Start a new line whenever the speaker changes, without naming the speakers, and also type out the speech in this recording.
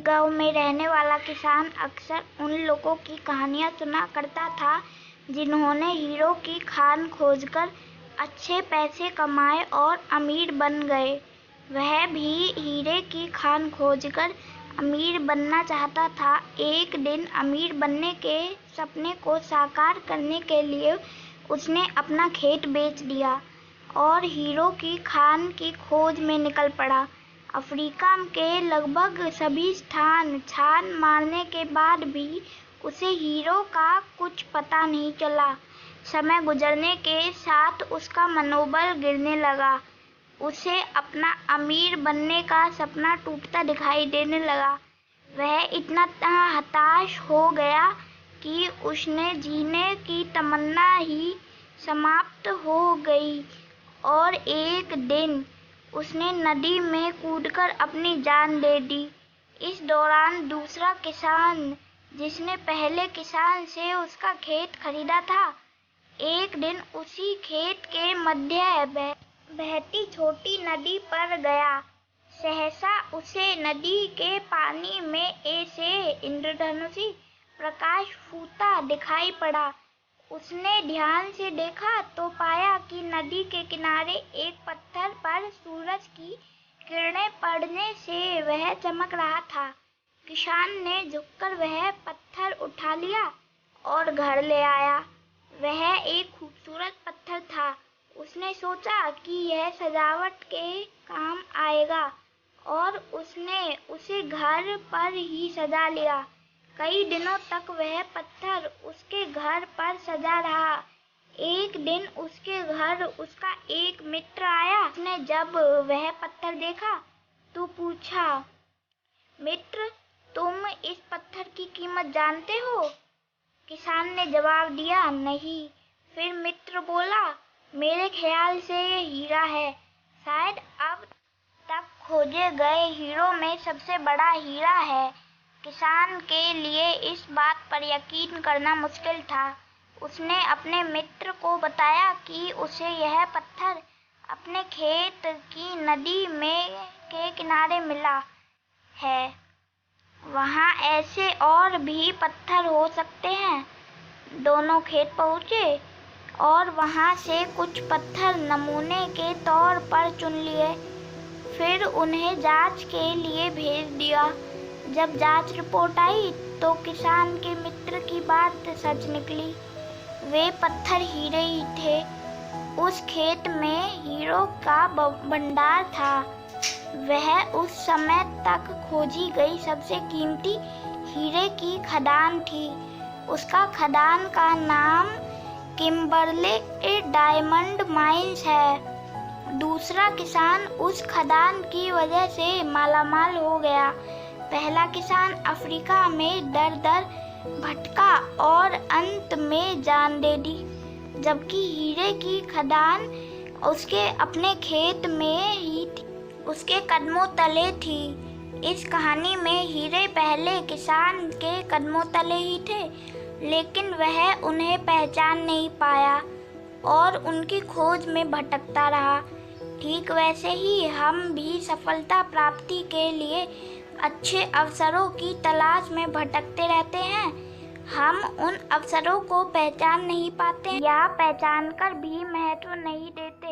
एक गांव में रहने वाला किसान अक्सर उन लोगों की कहानियां सुना करता था जिन्होंने हीरो की खान खोजकर अच्छे पैसे कमाए और अमीर बन गए। वह भी हीरे की खान खोजकर अमीर बनना चाहता था। एक दिन अमीर बनने के सपने को साकार करने के लिए उसने अपना खेत बेच दिया और हीरो की खान की खोज में निकल पड़ा। अफ्रीका के लगभग सभी स्थान छान मारने के बाद भी उसे हीरो का कुछ पता नहीं चला। समय गुजरने के साथ उसका मनोबल गिरने लगा। उसे अपना अमीर बनने का सपना टूटता दिखाई देने लगा। वह इतना हताश हो गया कि उसने जीने की तमन्ना ही समाप्त हो गई और एक दिन उसने नदी में कूदकर अपनी जान दे दी। इस दौरान दूसरा किसान, जिसने पहले किसान से उसका खेत खरीदा था, एक दिन उसी खेत के मध्य बहती छोटी नदी पर गया। सहसा उसे नदी के पानी में ऐसे इंद्रधनुषी प्रकाश फूटता दिखाई पड़ा। उसने ध्यान से देखा तो पाया कि नदी के किनारे एक पत्थर पर सूरज की किरणें पड़ने से वह चमक रहा था। किसान ने झुककर वह पत्थर उठा लिया और घर ले आया। वह एक खूबसूरत पत्थर था। उसने सोचा कि यह सजावट के काम आएगा और उसने उसे घर पर ही सजा लिया। कई दिनों तक वह पत्थर उसके घर पर सजा रहा। एक दिन उसके घर उसका एक मित्र आया। उसने जब वह पत्थर देखा तो पूछा, मित्र, तुम इस पत्थर की कीमत जानते हो? किसान ने जवाब दिया, नहीं। फिर मित्र बोला, मेरे ख्याल से ये हीरा है, शायद अब तक खोजे गए हीरो में सबसे बड़ा हीरा है। किसान के लिए इस बात पर यकीन करना मुश्किल था। उसने अपने मित्र को बताया कि उसे यह पत्थर अपने खेत की नदी के किनारे मिला है। वहाँ ऐसे और भी पत्थर हो सकते हैं। दोनों खेत पहुँचे और वहाँ से कुछ पत्थर नमूने के तौर पर चुन लिए। फिर उन्हें जांच के लिए भेज दिया। जब जांच रिपोर्ट आई तो किसान के मित्र की बात सच निकली। वे पत्थर हीरे ही थे। उस खेत में हीरो का भंडार था। वह उस समय तक खोजी गई सबसे कीमती हीरे की खदान थी। उसका खदान का नाम किम्बरले डायमंड माइंस है। दूसरा किसान उस खदान की वजह से मालामाल हो गया। पहला किसान अफ्रीका में दर-दर भटका और अंत में जान दे दी, जबकि हीरे की खदान उसके अपने खेत में ही थी, उसके कदमों तले थी। इस कहानी में हीरे पहले किसान के कदमों तले ही थे, लेकिन वह उन्हें पहचान नहीं पाया और उनकी खोज में भटकता रहा। ठीक वैसे ही हम भी सफलता प्राप्ति के लिए अच्छे अवसरों की तलाश में भटकते रहते हैं। हम उन अवसरों को पहचान नहीं पाते या पहचान कर भी महत्व नहीं देते।